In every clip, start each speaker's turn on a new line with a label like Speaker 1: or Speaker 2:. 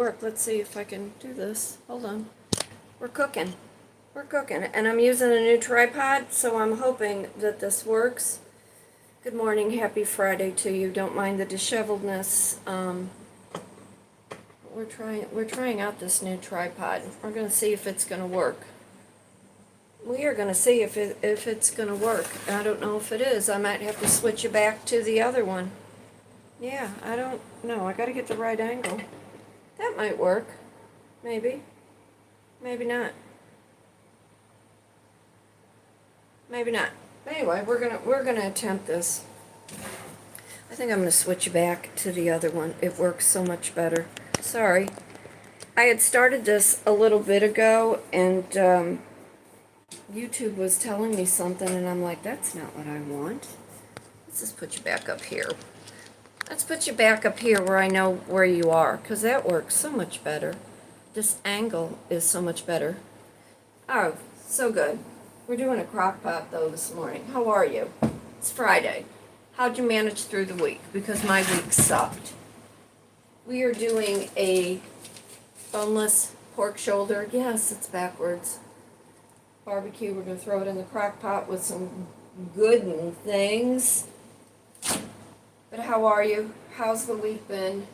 Speaker 1: work. Let's see if I can do this. Hold on. We're cooking. We're cooking. And I'm using a new tripod, so I'm hoping that this works. Good morning. Happy Friday to you. Don't mind the disheveledness. We're trying out this new tripod. We're going to see if it's going to work. We are going to see if it's going to work. I don't know if it is. I might have to switch it back to the other one. Yeah, I don't know. I got to get the right angle. That might work. Maybe. Maybe not. Maybe not. Anyway, we're gonna attempt this. I think I'm gonna switch it back to the other one. It works so much better. Sorry. I had started this a little bit ago, and YouTube was telling me something, and I'm like, that's not what I want. Let's just put you back up here. Let's put you back up here where I know where you are, because that works so much better. This angle is so much better. Oh, so good. We're doing a crock pot, though, this morning. How are you? It's Friday. How'd you manage through the week? Because my week sucked. We are doing a boneless pork shoulder. Yes, it's backwards. Barbecue. We're going to throw it in the crock pot with some good things. But how are you? How's the week been?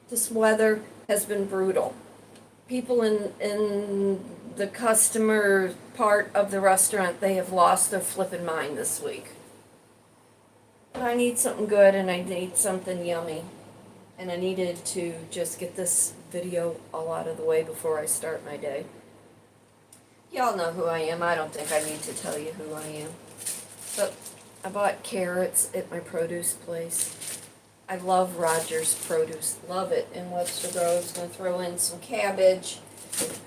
Speaker 1: This weather has been brutal. People in the customer part of the restaurant, they have lost their flippin' mind this week. But I need something good, and I need something yummy. And I needed to just get this video all out of the way before I start my day. Y'all know who I am. I don't think I need to tell you who I am. But I bought carrots at my produce place. I love Rogers Produce. Love it in Webster Groves. Going to throw in some cabbage.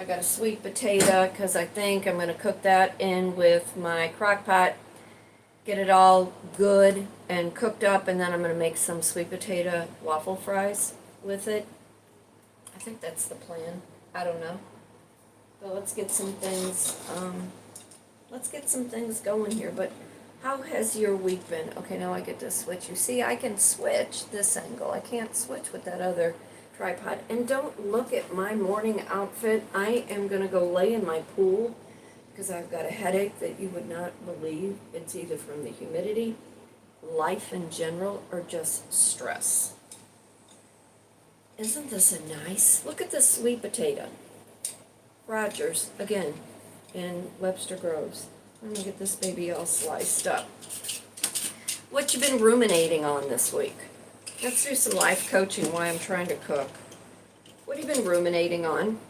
Speaker 1: I got a sweet potato because I think I'm going to cook that in with my crock pot. Get it all good and cooked up, and then I'm going to make some sweet potato waffle fries with it. I think that's the plan. I don't know. But let's get some things. Let's get some things going here. But how has your week been? Okay, now I get to switch. You see, I can switch this angle. I can't switch with that other tripod. And don't look at my morning outfit. I am going to go lay in my pool because I've got a headache that you would not believe. It's either from the humidity, life in general, or just stress. Isn't this a nice? Look at this sweet potato. Rogers, again, in Webster Groves. Let me get this baby all sliced up. What you been ruminating on this week? Let's do some life coaching while I'm trying to cook. What have you been ruminating on?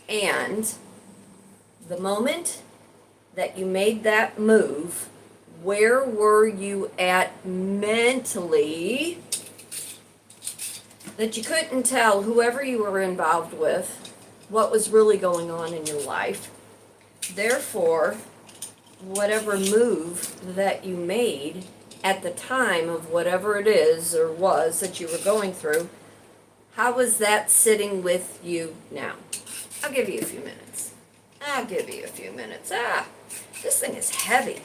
Speaker 1: And the moment that you made that move, where were you at mentally that you couldn't tell whoever you were involved with what was really going on in your life? Therefore, whatever move that you made at the time of whatever it is or was that you were going through, how is that sitting with you now? I'll give you a few minutes. This thing is heavy.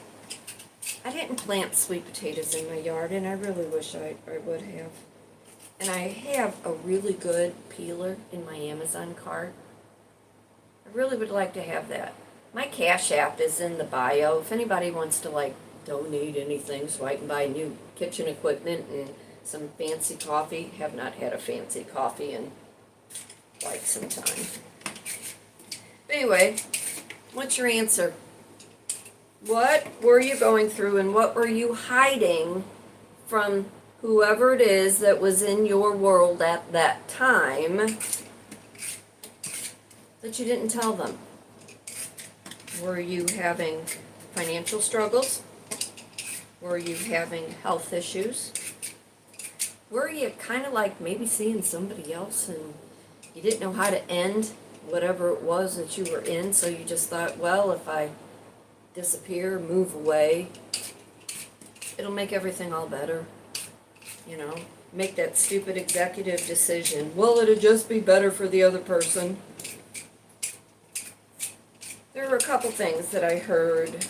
Speaker 1: I didn't plant sweet potatoes in my yard, and I really wish I would have. And I have a really good peeler in my Amazon cart. I really would like to have that. My Cash App is in the bio. If anybody wants to donate anything so I can buy new kitchen equipment and some fancy coffee. Have not had a fancy coffee in some time. But anyway, what's your answer? What were you going through, and what were you hiding from whoever it is that was in your world at that time that you didn't tell them? Were you having financial struggles? Were you having health issues? Were you kind of maybe seeing somebody else and you didn't know how to end whatever it was that you were in, so you just thought, well, if I disappear, move away, it'll make everything all better. Make that stupid executive decision. Well, it'll just be better for the other person. There were a couple things that I heard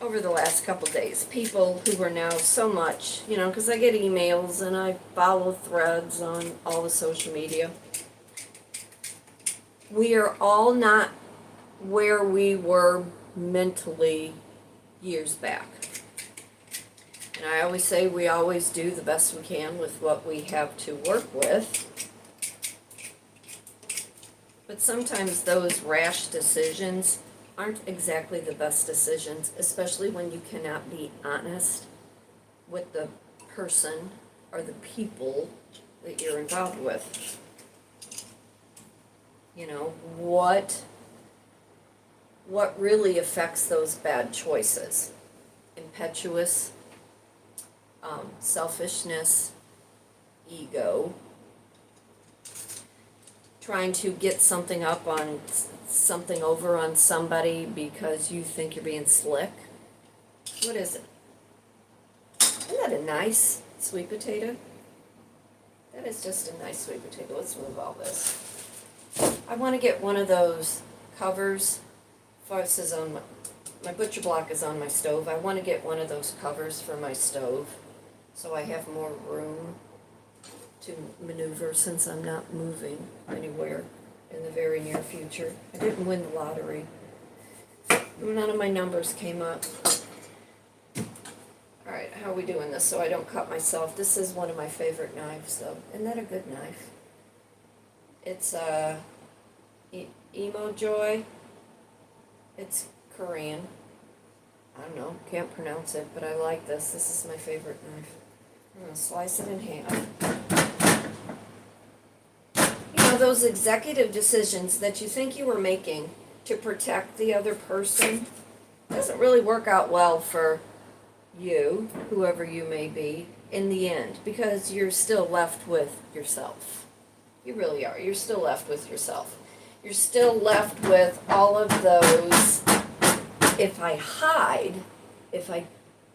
Speaker 1: over the last couple days. People who are now so much, because I get emails and I follow threads on all the social media. we are all not where we were mentally years back. And I always say we always do the best we can with what we have to work with. But sometimes those rash decisions aren't exactly the best decisions, especially when you cannot be honest with the person or the people that you're involved with. You know, what really affects those bad choices? Impetuous, selfishness, ego, trying to get something up on something over on somebody because you think you're being slick. What is it? Isn't that a nice sweet potato? That is just a nice sweet potato. Let's move all this. I want to get one of those covers. This is on my butcher block is on my stove. I want to get one of those covers for my stove so I have more room to maneuver since I'm not moving anywhere in the very near future. I didn't win the lottery. None of my numbers came up. Alright, how are we doing this so I don't cut myself? This is one of my favorite knives though. Isn't that a good knife? It's Emo Joy. It's Korean. I don't know, can't pronounce it, but I like this. This is my favorite knife. I'm going to slice it in half. You know, those executive decisions that you think you were making to protect the other person doesn't really work out well for you, whoever you may be, in the end, because you're still left with yourself. You really are. You're still left with yourself. You're still left with all of those, if I hide, if I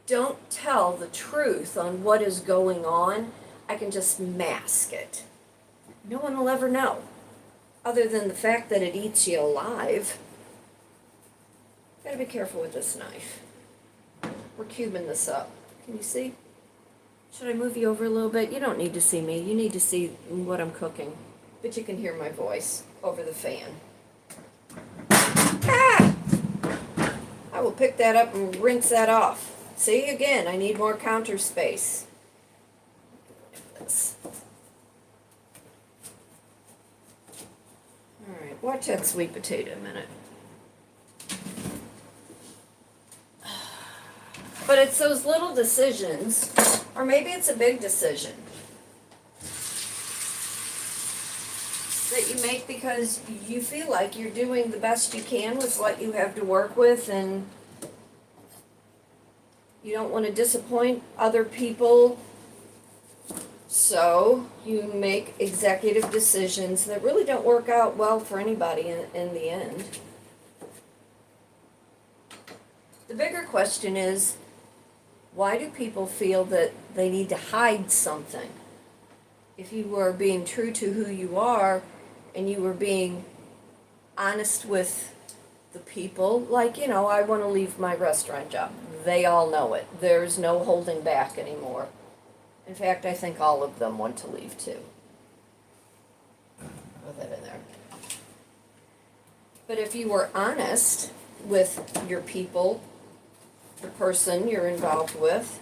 Speaker 1: don't tell the truth on what is going on, I can just mask it. No one will ever know, other than the fact that it eats you alive. Gotta be careful with this knife. We're cubing this up. Can you see? Should I move you over a little bit? You don't need to see me. You need to see what I'm cooking. But you can hear my voice over the fan. Ah! I will pick that up and rinse that off. See, again, I need more counter space. This. Alright, watch that sweet potato a minute. But it's those little decisions, or maybe it's a big decision, that you make because you feel like you're doing the best you can with what you have to work with, and you don't want to disappoint other people, so you make executive decisions that really don't work out well for anybody in the end. The bigger question is, why do people feel that they need to hide something? If you were being true to who you are and you were being honest with the people, like, you know, I want to leave my restaurant job. They all know it. There's no holding back anymore. In fact, I think all of them want to leave too. Put that in there. But if you were honest with your people, the person you're involved with,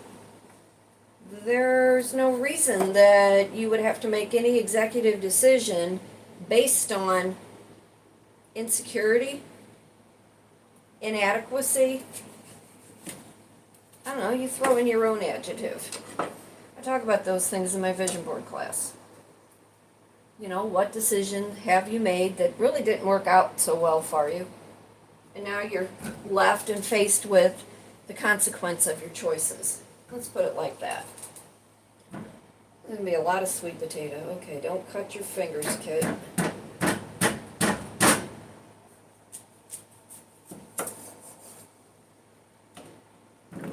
Speaker 1: there's no reason that you would have to make any executive decision based on insecurity, inadequacy. I don't know, you throw in your own adjective. I talk about those things in my vision board class. You know, what decision have you made that really didn't work out so well for you? And now you're left and faced with the consequence of your choices. Let's put it like that. There's going to be a lot of sweet potato. Okay, don't cut your fingers, kid.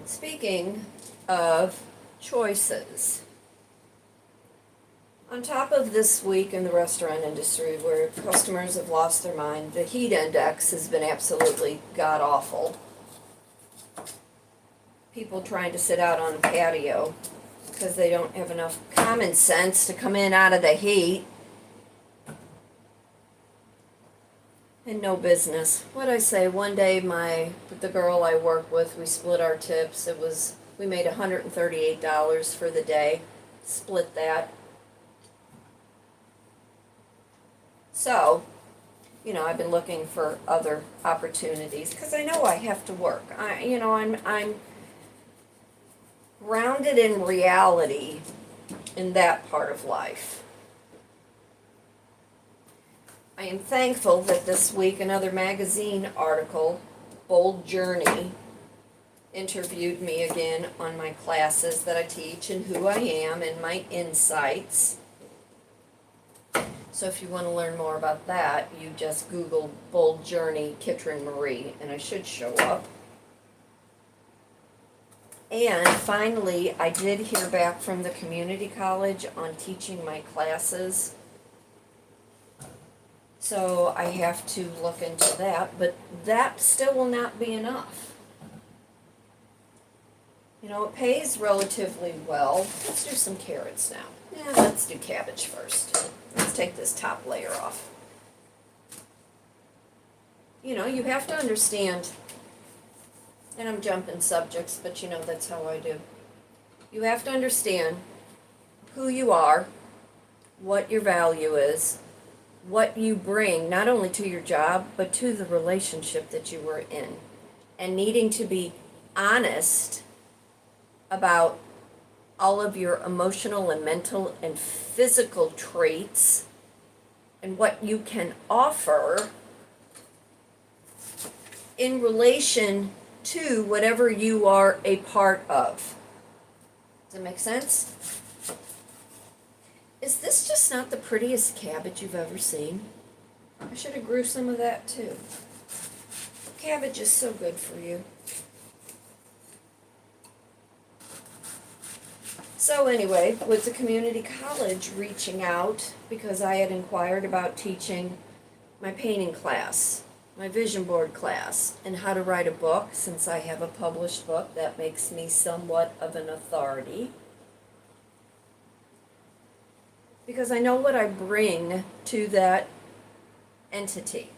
Speaker 1: Speaking of choices, on top of this week in the restaurant industry where customers have lost their mind, the heat index has been absolutely god-awful. People trying to sit out on a patio because they don't have enough common sense to come in out of the heat. And no business. What'd I say? One day the girl I work with, we split our tips. We made $138 for the day. Split that. So, I've been looking for other opportunities because I know I have to work. I'm grounded in reality in that part of life. I am thankful that this week another magazine article, Bold Journey, interviewed me again on my classes that I teach and who I am and my insights. So if you want to learn more about that, you just Google Bold Journey Kitryn Marie and I should show up. And finally, I did hear back from the community college on teaching my classes. So I have to look into that, but that still will not be enough. It pays relatively well. Let's do some carrots now. Yeah, let's do cabbage first. Let's take this top layer off. You have to understand, and I'm jumping subjects, but that's how I do. You have to understand who you are, what your value is, what you bring not only to your job, but to the relationship that you were in. And needing to be honest about all of your emotional and mental and physical traits and what you can offer in relation to whatever you are a part of. Does that make sense? Is this just not the prettiest cabbage you've ever seen? I should have grew some of that too. Cabbage is so good for you. So anyway, with the community college reaching out because I had inquired about teaching my painting class, my vision board class, and how to write a book, since I have a published book, that makes me somewhat of an authority. Because I know what I bring to that entity.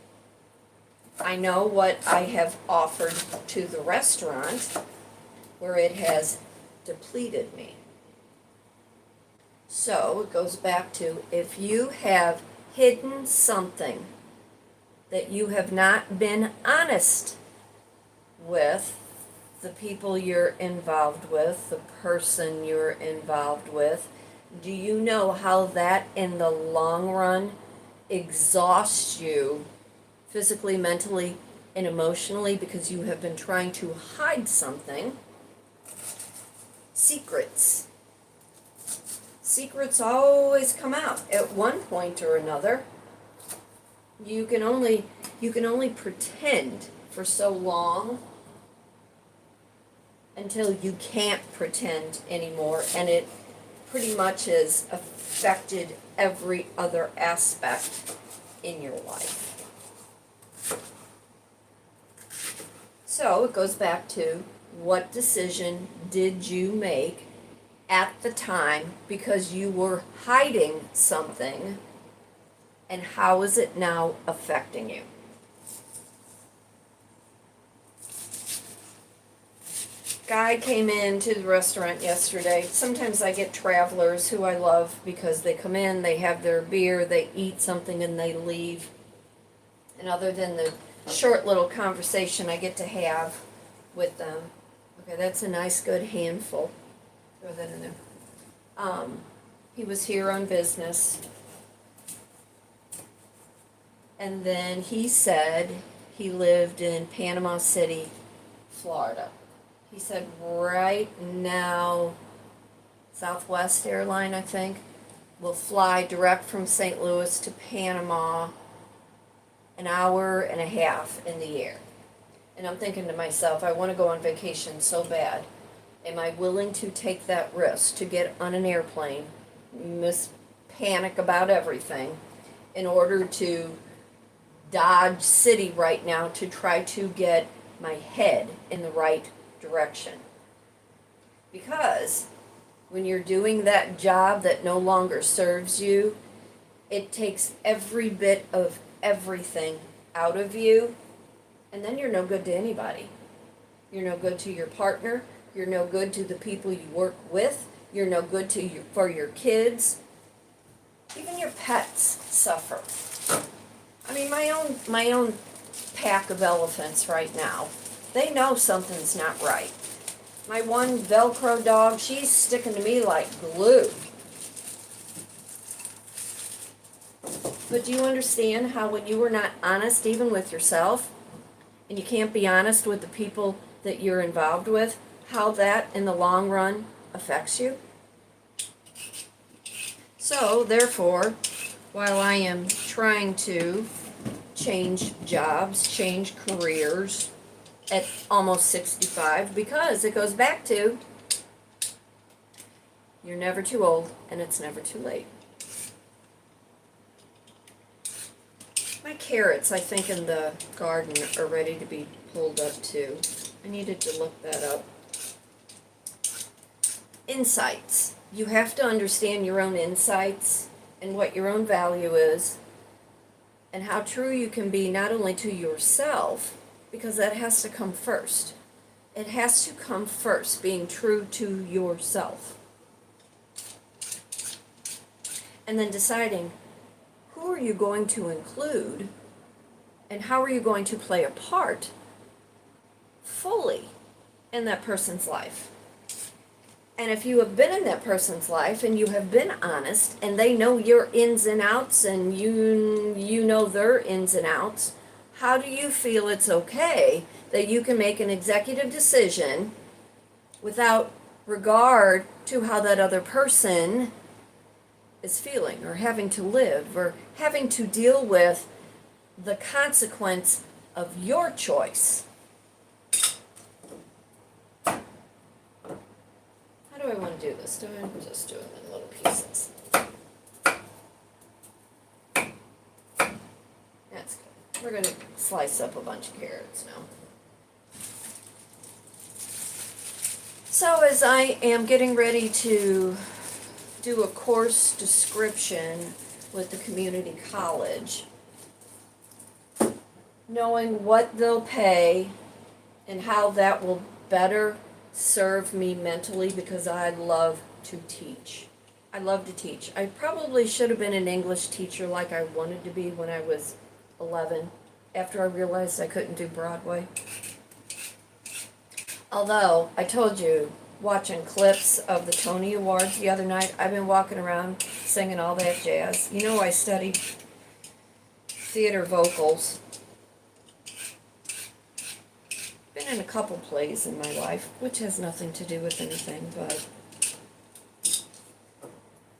Speaker 1: I know what I have offered to the restaurant where it has depleted me. So it goes back to, if you have hidden something that you have not been honest with the people you're involved with, the person you're involved with, do you know how that in the long run exhausts you physically, mentally, and emotionally because you have been trying to hide something? Secrets. Secrets always come out at one point or another. You can only pretend for so long until you can't pretend anymore, and it pretty much has affected every other aspect in your life. So it goes back to, what decision did you make at the time because you were hiding something, and how is it now affecting you? Guy came into the restaurant yesterday. Sometimes I get travelers who I love because they come in, they have their beer, they eat something, and they leave. And other than the short little conversation I get to have with them, okay, that's a nice good handful. Throw that in there. He was here on business. And then he said he lived in Panama City, Florida. He said right now, Southwest Airline, I think, will fly direct from St. Louis to Panama, an hour and a half in the air. And I'm thinking to myself, I want to go on vacation so bad. Am I willing to take that risk to get on an airplane, panic about everything, in order to dodge city right now to try to get my head in the right direction? Because when you're doing that job that no longer serves you, it takes every bit of everything out of you, and then you're no good to anybody. You're no good to your partner. You're no good to the people you work with. You're no good to for your kids. Even your pets suffer. I mean, my own pack of elephants right now, they know something's not right. My one Velcro dog, she's sticking to me like glue. But do you understand how when you are not honest even with yourself, and you can't be honest with the people that you're involved with, how that in the long run affects you? So, therefore, while I am trying to change jobs, change careers at almost 65, because it goes back to you're never too old and it's never too late. My carrots, I think, in the garden are ready to be pulled up too. I needed to look that up. Insights. You have to understand your own insights and what your own value is and how true you can be not only to yourself, because that has to come first. It has to come first, being true to yourself. And then deciding who are you going to include and how are you going to play a part fully in that person's life. And if you have been in that person's life and you have been honest and they know your ins and outs and you know their ins and outs, how do you feel it's okay that you can make an executive decision without regard to how that other person is feeling or having to live or having to deal with the consequence of your choice? How do I want to do this? Do I just do them in little pieces? That's good. We're going to slice up a bunch of carrots now. So as I am getting ready to do a course description with the community college, knowing what they'll pay and how that will better serve me mentally, because I love to teach. I love to teach. I probably should have been an English teacher like I wanted to be when I was 11, after I realized I couldn't do Broadway. Although, I told you, watching clips of the Tony Awards the other night, I've been walking around singing all that jazz. You know, I studied theater vocals. Been in a couple plays in my life, which has nothing to do with anything, but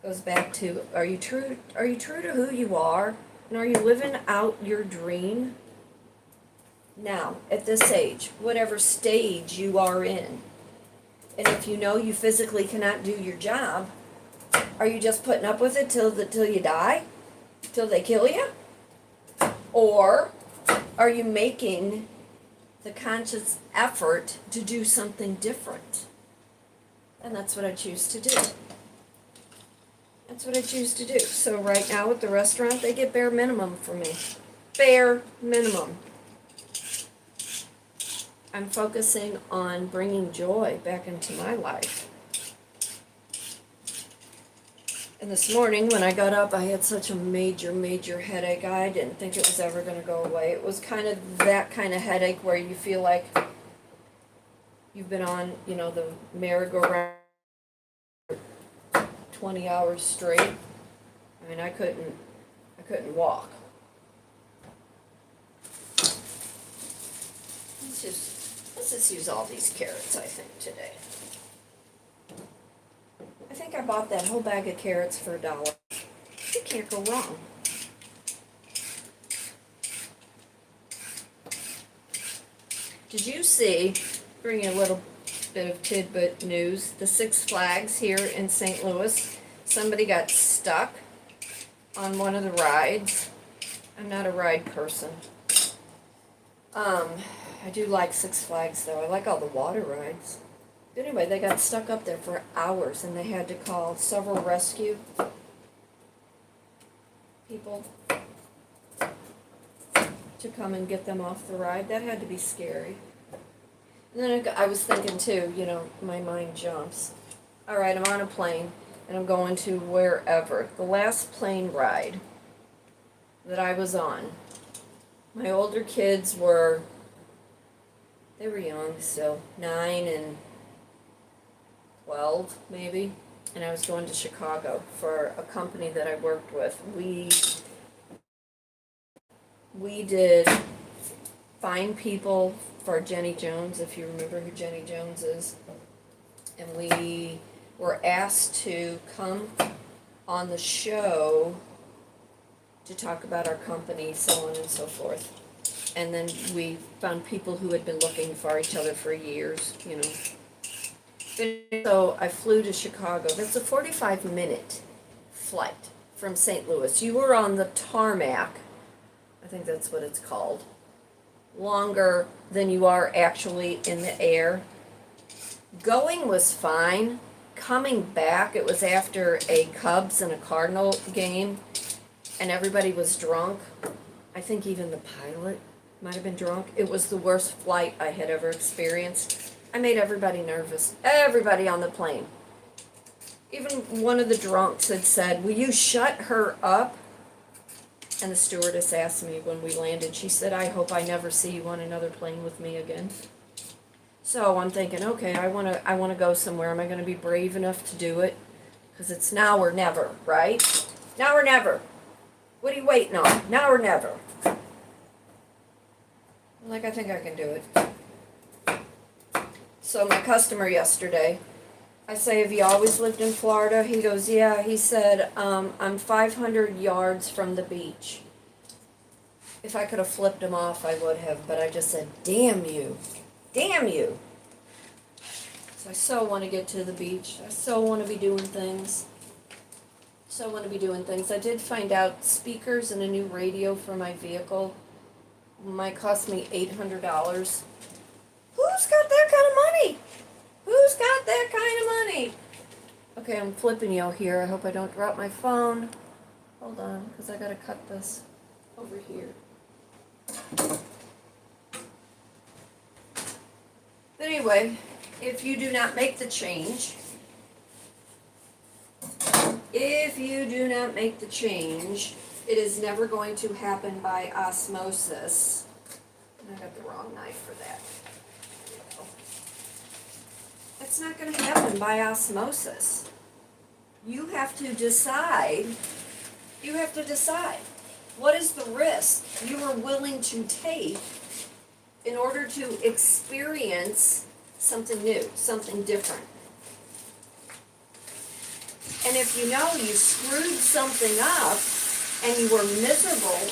Speaker 1: goes back to, are you true to who you are? And are you living out your dream? Now, at this age, whatever stage you are in, and if you know you physically cannot do your job, are you just putting up with it till you die? Till they kill you? Or are you making the conscious effort to do something different? And that's what I choose to do. That's what I choose to do. So right now at the restaurant, they get bare minimum for me. Bare minimum. I'm focusing on bringing joy back into my life. And this morning when I got up, I had such a major headache. I didn't think it was ever going to go away. It was kind of that kind of headache where you feel like you've been on, the merry-go-round 20 hours straight. I mean, I couldn't walk. Let's just use all these carrots, I think, today. I think I bought that whole bag of carrots for $1. You can't go wrong. Did you see, bringing a little bit of tidbit news, the Six Flags here in St. Louis, somebody got stuck on one of the rides. I'm not a ride person. I do like Six Flags though. I like all the water rides. But anyway, they got stuck up there for hours and they had to call several rescue people to to come and get them off the ride. That had to be scary. And then I was thinking too, you know, my mind jumps. All right, I'm on a plane and I'm going to wherever. The last plane ride that I was on, my older kids were, they were young still, 9 and 12 maybe, and I was going to Chicago for a company that I worked with. We did find people for Jenny Jones, if you remember who Jenny Jones is, and we were asked to come on the show to talk about our company, so on and so forth. And then we found people who had been looking for each other for years, you know. So I flew to Chicago. That's a 45-minute flight from St. Louis. You were on the tarmac, I think that's what it's called, longer than you are actually in the air. Going was fine. Coming back, it was after a Cubs and a Cardinal game, and everybody was drunk. I think even the pilot might have been drunk. It was the worst flight I had ever experienced. I made everybody nervous. Everybody on the plane. Even one of the drunks had said, "Will you shut her up?" And the stewardess asked me when we landed, she said, "I hope I never see you on another plane with me again." So I'm thinking, okay, I wanna go somewhere. Am I gonna be brave enough to do it? Because it's now or never, right? Now or never. What are you waiting on? Now or never. Like, I think I can do it. So my customer yesterday, I say, "Have you always lived in Florida?" He goes, "Yeah." He said, "I'm 500 yards from the beach." If I could have flipped him off, I would have, but I just said, "Damn you. Damn you." So I so want to get to the beach. I so want to be doing things. So want to be doing things. I did find out speakers and a new radio for my vehicle might cost me $800. Who's got that kind of money? Who's got that kind of money? Okay, I'm flipping you here. I hope I don't drop my phone. Hold on, because I got to cut this over here. But anyway, if you do not make the change, it is never going to happen by osmosis. And I got the wrong knife for that. There we go. It's not going to happen by osmosis. You have to decide. What is the risk you are willing to take in order to experience something new, something different. And if you know you screwed something up and you were miserable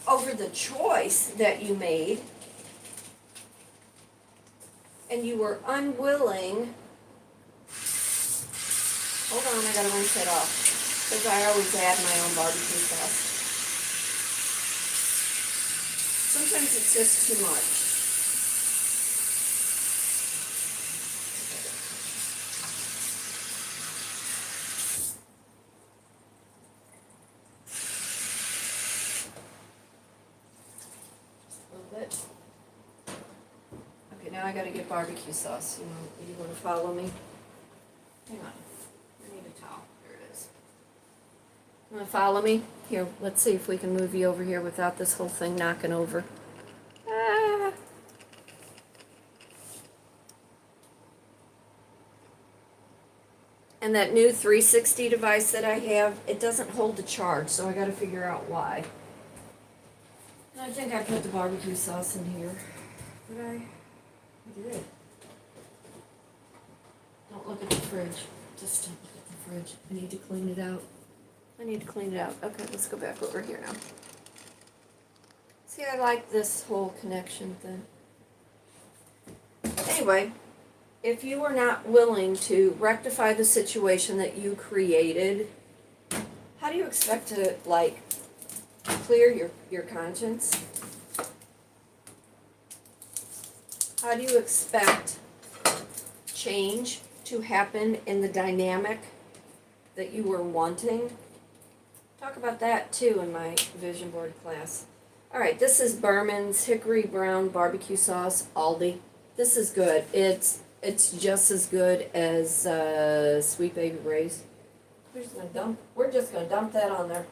Speaker 1: over the choice that you made, and you were unwilling, hold on, I gotta rinse it off, because I always add my own barbecue sauce. Sometimes it's just too much. Now I gotta get barbecue sauce. You wanna follow me? Hang on. I need a towel. There it is. You wanna follow me? Here, let's see if we can move you over here without this whole thing knocking over. Ah. And that new 360 device that I have, it doesn't hold the charge, so I gotta figure out why. And I think I put the barbecue sauce in here. Did I? I did. Don't look at the fridge. Just don't look at the fridge. I need to clean it out. Okay, let's go back over here now. See, I like this whole connection thing. Anyway, if you are not willing to rectify the situation that you created, how do you expect to, clear your conscience? How do you expect change to happen in the dynamic that you were wanting? Talk about that too in my vision board class. All right, this is Berman's Hickory Brown Barbecue Sauce, Aldi. This is good. It's just as good as Sweet Baby Ray's. We're just gonna dump that on there.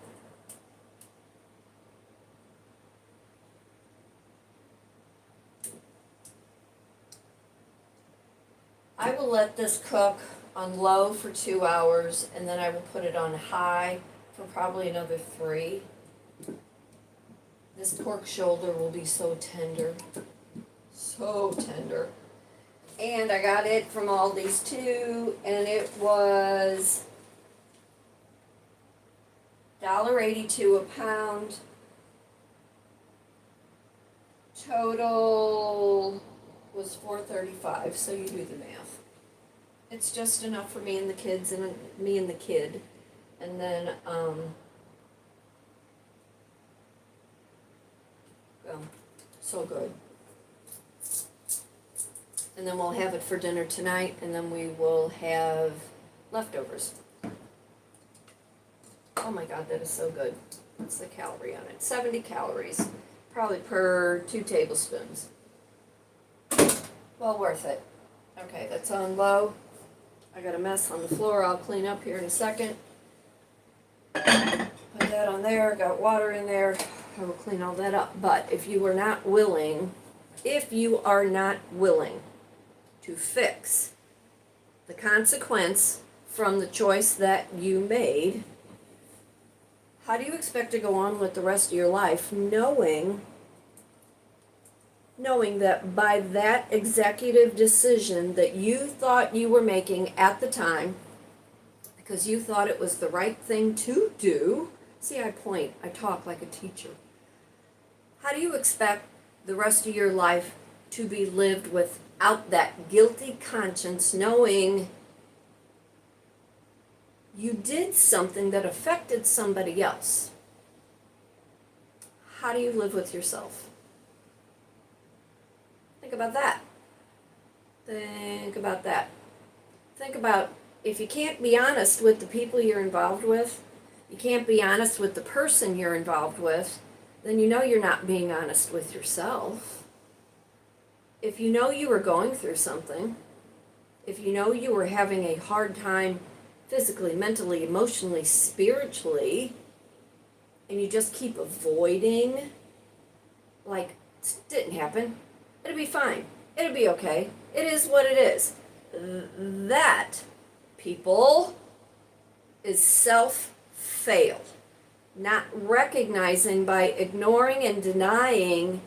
Speaker 1: I will let this cook on low for 2 hours, and then I will put it on high for probably another 3. This pork shoulder will be so tender. So tender. And I got it from Aldi's too, and it was $1.82 a pound. Total was $4.35, so you do the math. It's just enough for me and the kids and me and the kid. And then so good. And then we'll have it for dinner tonight, and then we will have leftovers. Oh my God, that is so good. What's the calorie on it? 70 calories, probably per 2 tablespoons. Well worth it. Okay, that's on low. I got a mess on the floor I'll clean up here in a second. Put that on there, got water in there. I will clean all that up. But if you are not willing to fix the consequence from the choice that you made, how do you expect to go on with the rest of your life knowing that by that executive decision that you thought you were making at the time, because you thought it was the right thing to do? See, I talk like a teacher. How do you expect the rest of your life to be lived without that guilty conscience, knowing you did something that affected somebody else? How do you live with yourself? Think about that. Think about that. Think about, if you can't be honest with the people you're involved with, you can't be honest with the person you're involved with, then you know you're not being honest with yourself. If you know you were going through something, if you know you were having a hard time physically, mentally, emotionally, spiritually, and you just keep avoiding, like, it didn't happen, it'll be fine, it'll be okay, it is what it is. That, people, is self-fail. Not recognizing by ignoring and denying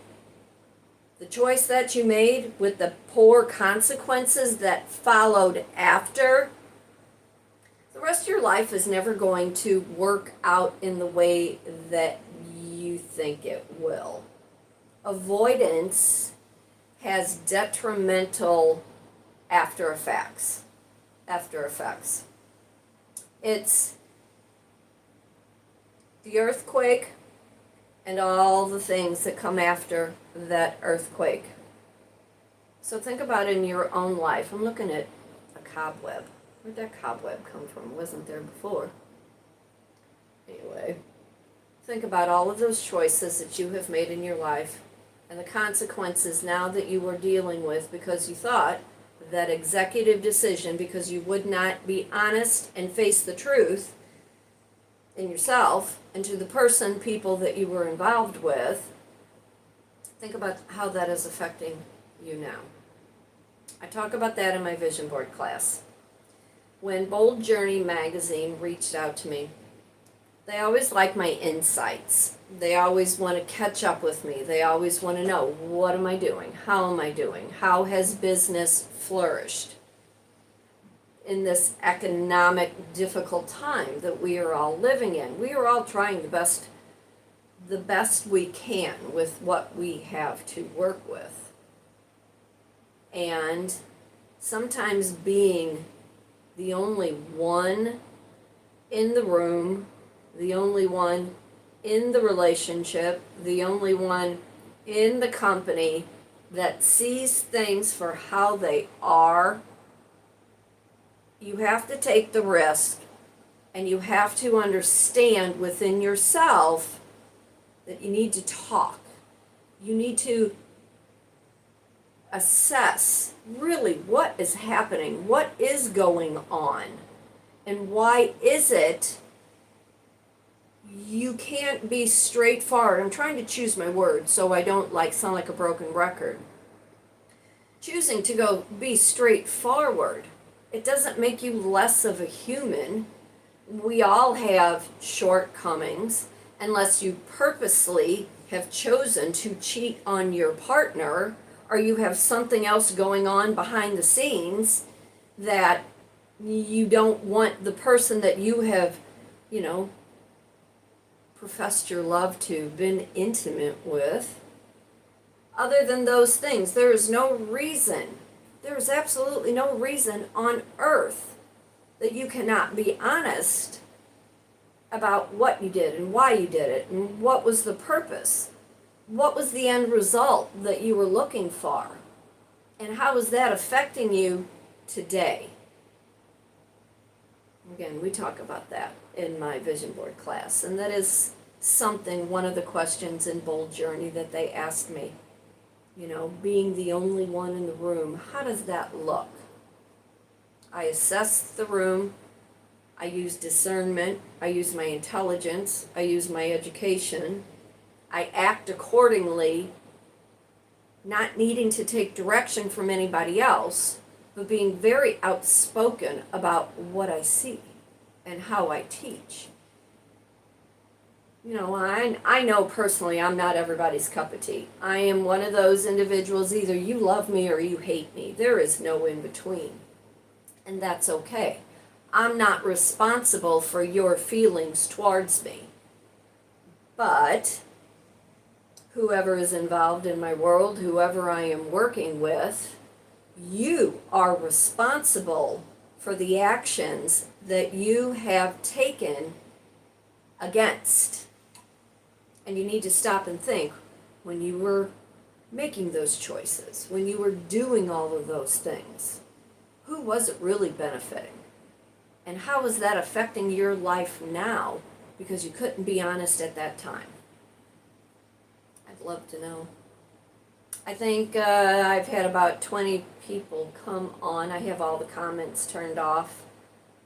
Speaker 1: the choice that you made with the poor consequences that followed after. The rest of your life is never going to work out in the way that you think it will. Avoidance has detrimental after effects. It's the earthquake and all the things that come after that earthquake. So think about it in your own life. I'm looking at a cobweb. Where'd that cobweb come from? It wasn't there before. Anyway, think about all of those choices that you have made in your life and the consequences now that you are dealing with because you thought that executive decision, because you would not be honest and face the truth in yourself and to the people that you were involved with. Think about how that is affecting you now. I talk about that in my vision board class. When Bold Journey magazine reached out to me, they always like my insights. They always want to catch up with me. They always want to know, what am I doing? How am I doing? How has business flourished in this economic difficult time that we are all living in? We are all trying the best we can with what we have to work with. And sometimes being the only one in the room, the only one in the relationship, the only one in the company that sees things for how they are, you have to take the risk and you have to understand within yourself that you need to talk. You need to assess really what is happening, what is going on, and why is it you can't be straightforward. I'm trying to choose my words so I don't sound like a broken record. Choosing to go be straightforward, it doesn't make you less of a human. We all have shortcomings, unless you purposely have chosen to cheat on your partner, or you have something else going on behind the scenes that you don't want the person that you have, professed your love to, been intimate with. Other than those things, there is absolutely no reason on earth that you cannot be honest about what you did and why you did it and what was the purpose. What was the end result that you were looking for? And how is that affecting you today? Again, we talk about that in my vision board class, and that is one of the questions in Bold Journey that they asked me. Being the only one in the room, how does that look? I assess the room, I use discernment, I use my intelligence, I use my education, I act accordingly, not needing to take direction from anybody else, but being very outspoken about what I see and how I teach. I know personally I'm not everybody's cup of tea. I am one of those individuals, either you love me or you hate me. There is no in between. And that's okay. I'm not responsible for your feelings towards me. But whoever is involved in my world, whoever I am working with, you are responsible for the actions that you have taken against. And you need to stop and think, when you were making those choices, when you were doing all of those things, who was it really benefiting? And how is that affecting your life now because you couldn't be honest at that time? I'd love to know. I think I've had about 20 people come on. I have all the comments turned off.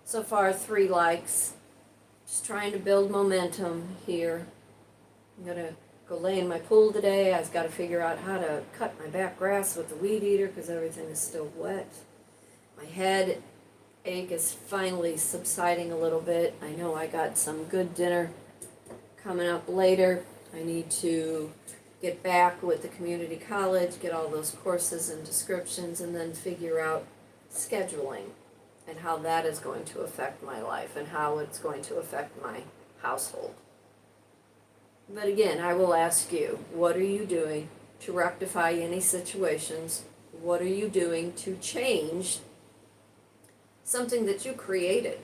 Speaker 1: So far, 3 likes. Just trying to build momentum here. I'm going to go lay in my pool today. I've got to figure out how to cut my back grass with the weed eater because everything is still wet. My head ache is finally subsiding a little bit. I know I got some good dinner coming up later. I need to get back with the community college, get all those courses and descriptions, and then figure out scheduling and how that is going to affect my life and how it's going to affect my household. But again, I will ask you, what are you doing to rectify any situations? What are you doing to change something that you created?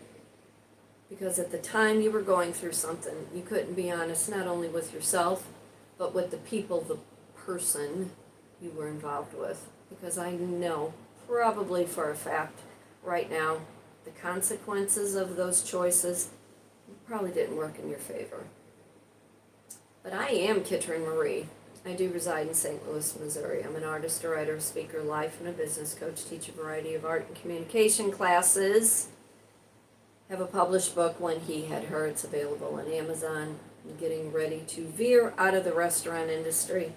Speaker 1: Because at the time you were going through something, you couldn't be honest not only with yourself, but with the people, the person you were involved with. Because I know, probably for a fact, right now, the consequences of those choices probably didn't work in your favor. But I am Kitryn Marie. I do reside in St. Louis, Missouri. I'm an artist, a writer, a speaker, life, and a business coach, teach a variety of art and communication classes. Have a published book, When He Had Her. It's available on Amazon. I'm getting ready to veer out of the restaurant industry.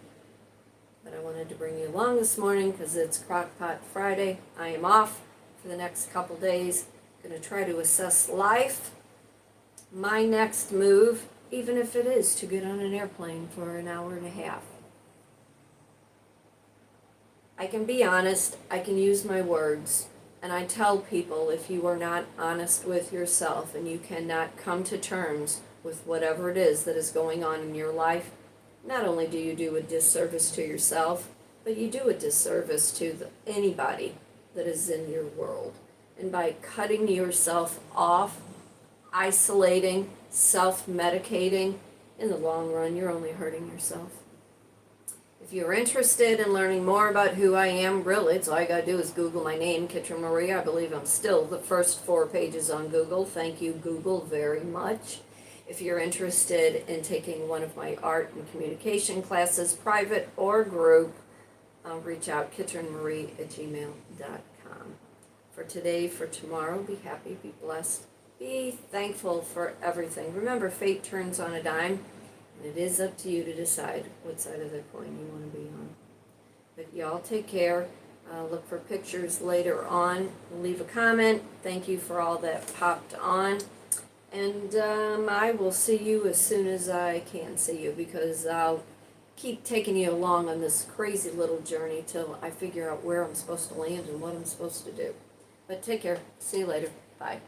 Speaker 1: But I wanted to bring you along this morning because it's Crockpot Friday. I am off for the next couple days. Going to try to assess life. My next move, even if it is to get on an airplane for an hour and a half. I can be honest, I can use my words, and I tell people, if you are not honest with yourself and you cannot come to terms with whatever it is that is going on in your life, not only do you do a disservice to yourself, but you do a disservice to anybody that is in your world. And by cutting yourself off, isolating, self-medicating, in the long run, you're only hurting yourself. If you're interested in learning more about who I am, really, it's all you gotta do is Google my name, Kitryn Marie. I believe I'm still the first 4 pages on Google. Thank you, Google, very much. If you're interested in taking one of my art and communication classes, private or group, reach out, kitrynmarie@gmail.com. For today, for tomorrow, be happy, be blessed, be thankful for everything. Remember, fate turns on a dime, and it is up to you to decide what side of the coin you want to be on. But y'all take care. Look for pictures later on. Leave a comment. Thank you for all that popped on. And I will see you as soon as I can see you, because I'll keep taking you along on this crazy little journey till I figure out where I'm supposed to land and what I'm supposed to do. But take care. See you later. Bye.